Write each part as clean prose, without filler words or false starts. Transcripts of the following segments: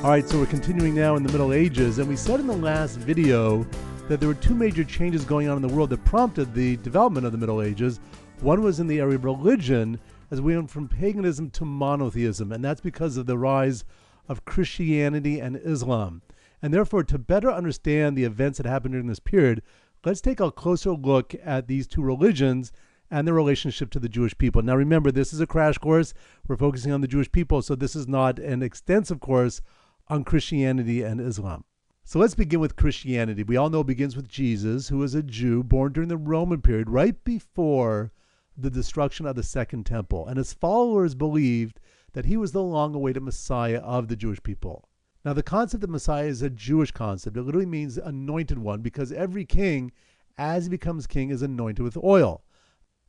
All right, so we're continuing now in the Middle Ages, and we said in the last video that there were two major changes going on in the world that prompted the development of the Middle Ages. One was in the area of religion, as we went from paganism to monotheism, and that's because of the rise of Christianity and Islam. And therefore, to better understand the events that happened during this period, let's take a closer look at these two religions and their relationship to the Jewish people. Now remember, this is a crash course. We're focusing on the Jewish people, so this is not an extensive course on Christianity and Islam. So let's begin with Christianity. We all know it begins with Jesus, who was a Jew born during the Roman period, right before the destruction of the Second Temple. And his followers believed that he was the long-awaited Messiah of the Jewish people. Now, the concept of Messiah is a Jewish concept. It literally means anointed one, because every king, as he becomes king, is anointed with oil.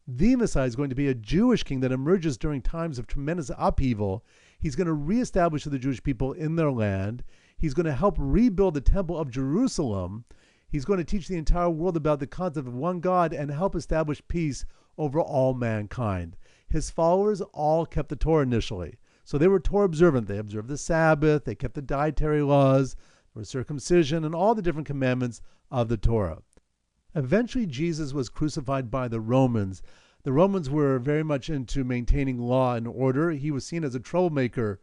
The Messiah is going to be a Jewish king that emerges during times of tremendous upheaval. He's going to reestablish the Jewish people in their land. He's going to help rebuild the Temple of Jerusalem. He's going to teach the entire world about the concept of one God and help establish peace over all mankind. His followers all kept the Torah initially. So they were Torah observant. They observed the Sabbath. They kept the dietary laws. There was circumcision and all the different commandments of the Torah. Eventually, Jesus was crucified by the Romans. The Romans were very much into maintaining law and order. He was seen as a troublemaker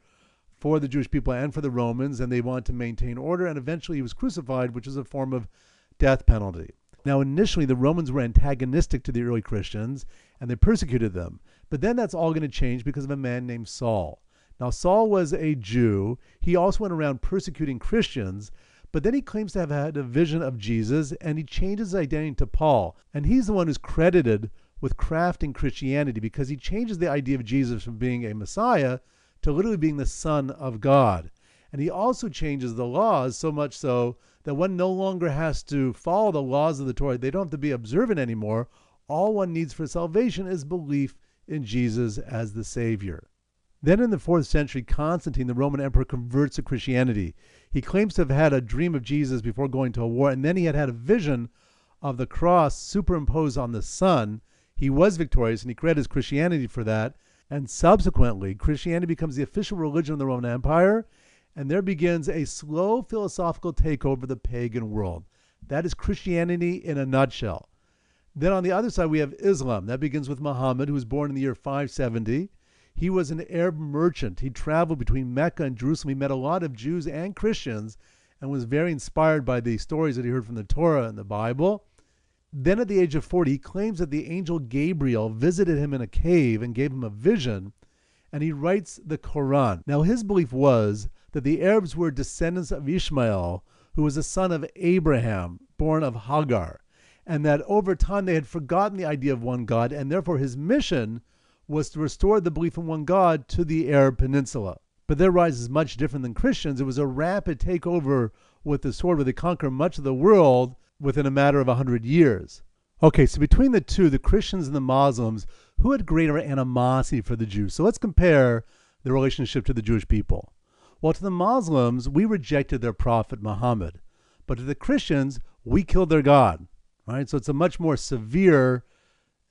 for the Jewish people and for the Romans, and they wanted to maintain order, and eventually he was crucified, which is a form of death penalty. Now, initially, the Romans were antagonistic to the early Christians, and they persecuted them. But then that's all going to change because of a man named Saul. Now, Saul was a Jew. He also went around persecuting Christians, but then he claims to have had a vision of Jesus, and he changes his identity to Paul. And he's the one who's credited with crafting Christianity, because he changes the idea of Jesus from being a Messiah to literally being the Son of God. And he also changes the laws so much so that one no longer has to follow the laws of the Torah. They don't have to be observant anymore. All one needs for salvation is belief in Jesus as the Savior. Then in the 4th century, Constantine, the Roman emperor, converts to Christianity. He claims to have had a dream of Jesus before going to a war, and then he had a vision of the cross superimposed on the sun. He was victorious, and he credits Christianity for that. And subsequently, Christianity becomes the official religion of the Roman Empire, and there begins a slow philosophical takeover of the pagan world. That is Christianity in a nutshell. Then on the other side, we have Islam. That begins with Muhammad, who was born in the year 570. He was an Arab merchant. He traveled between Mecca and Jerusalem. He met a lot of Jews and Christians and was very inspired by the stories that he heard from the Torah and the Bible. Then at the age of 40, he claims that the angel Gabriel visited him in a cave and gave him a vision, and he writes the Quran. Now, his belief was that the Arabs were descendants of Ishmael, who was a son of Abraham, born of Hagar, and that over time they had forgotten the idea of one God, and therefore his mission was to restore the belief in one God to the Arab Peninsula. But their rise is much different than Christians. It was a rapid takeover with the sword where they conquer much of the world within a matter of 100 years. Okay, so between the two, the Christians and the Muslims, who had greater animosity for the Jews? So let's compare the relationship to the Jewish people. Well, to the Muslims, we rejected their prophet Muhammad. But to the Christians, we killed their God. Right? So it's a much more severe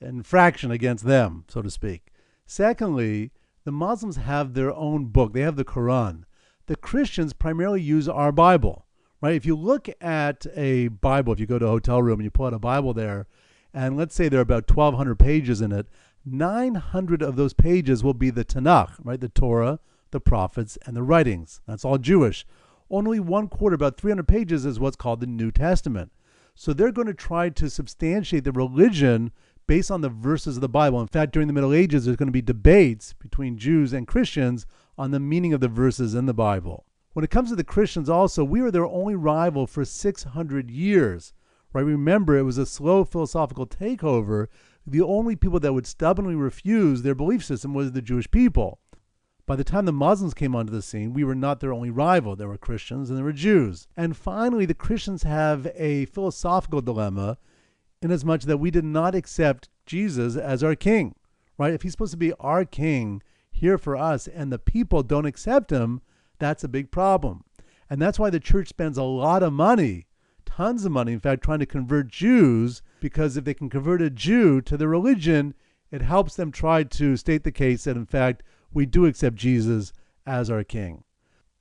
infraction against them, so to speak. Secondly, the Muslims have their own book. They have the Quran. The Christians primarily use our Bible, right? If you look at a Bible, if you go to a hotel room and you pull out a Bible there, and let's say there are about 1,200 pages in it, 900 of those pages will be the Tanakh, right? The Torah, the prophets, and the writings. That's all Jewish. Only 1/4, about 300 pages, is what's called the New Testament. So they're going to try to substantiate the religion based on the verses of the Bible. In fact, during the Middle Ages, there's going to be debates between Jews and Christians on the meaning of the verses in the Bible. When it comes to the Christians also, we were their only rival for 600 years. Right? Remember, it was a slow philosophical takeover. The only people that would stubbornly refuse their belief system was the Jewish people. By the time the Muslims came onto the scene, we were not their only rival. There were Christians and there were Jews. And finally, the Christians have a philosophical dilemma, inasmuch that we did not accept Jesus as our king, right? If he's supposed to be our king here for us and the people don't accept him, that's a big problem. And that's why the church spends a lot of money, tons of money, in fact, trying to convert Jews, because if they can convert a Jew to their religion, it helps them try to state the case that, in fact, we do accept Jesus as our king.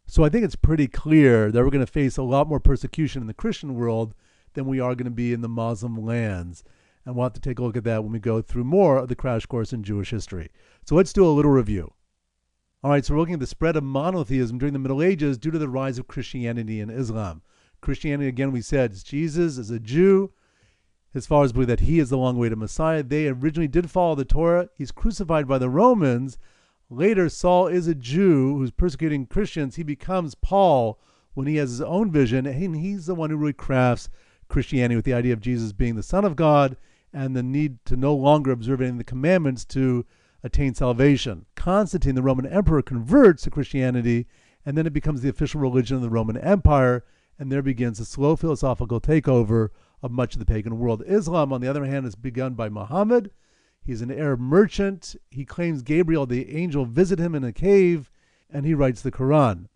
So I think it's pretty clear that we're going to face a lot more persecution in the Christian world than we are going to be in the Muslim lands. And we'll have to take a look at that when we go through more of the crash course in Jewish history. So let's do a little review. All right, so we're looking at the spread of monotheism during the Middle Ages due to the rise of Christianity and Islam. Christianity, again, we said, is Jesus is a Jew. His followers believe that he is the long-awaited Messiah. They originally did follow the Torah. He's crucified by the Romans. Later, Saul is a Jew who's persecuting Christians. He becomes Paul when he has his own vision, and he's the one who really crafts Christianity with the idea of Jesus being the Son of God and the need to no longer observe any of the commandments to attain salvation. Constantine, the Roman emperor, converts to Christianity, and then it becomes the official religion of the Roman Empire, and there begins a slow philosophical takeover of much of the pagan world. Islam, on the other hand, is begun by Muhammad. He's an Arab merchant. He claims Gabriel, the angel, visited him in a cave, and he writes the Quran.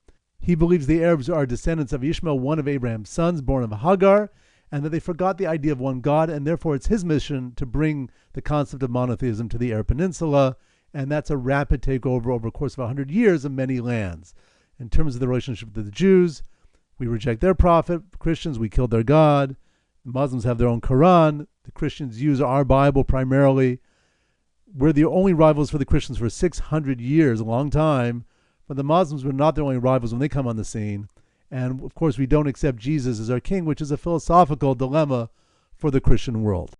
He believes the Arabs are descendants of Ishmael, one of Abraham's sons, born of Hagar, and that they forgot the idea of one God, and therefore it's his mission to bring the concept of monotheism to the Arab Peninsula, and that's a rapid takeover over the course of 100 years of many lands. In terms of the relationship with the Jews, we reject their prophet. Christians, we killed their God. Muslims have their own Quran. The Christians use our Bible primarily. We're the only rivals for the Christians for 600 years, a long time. But the Muslims were not their only rivals when they come on the scene. And, of course, we don't accept Jesus as our king, which is a philosophical dilemma for the Christian world.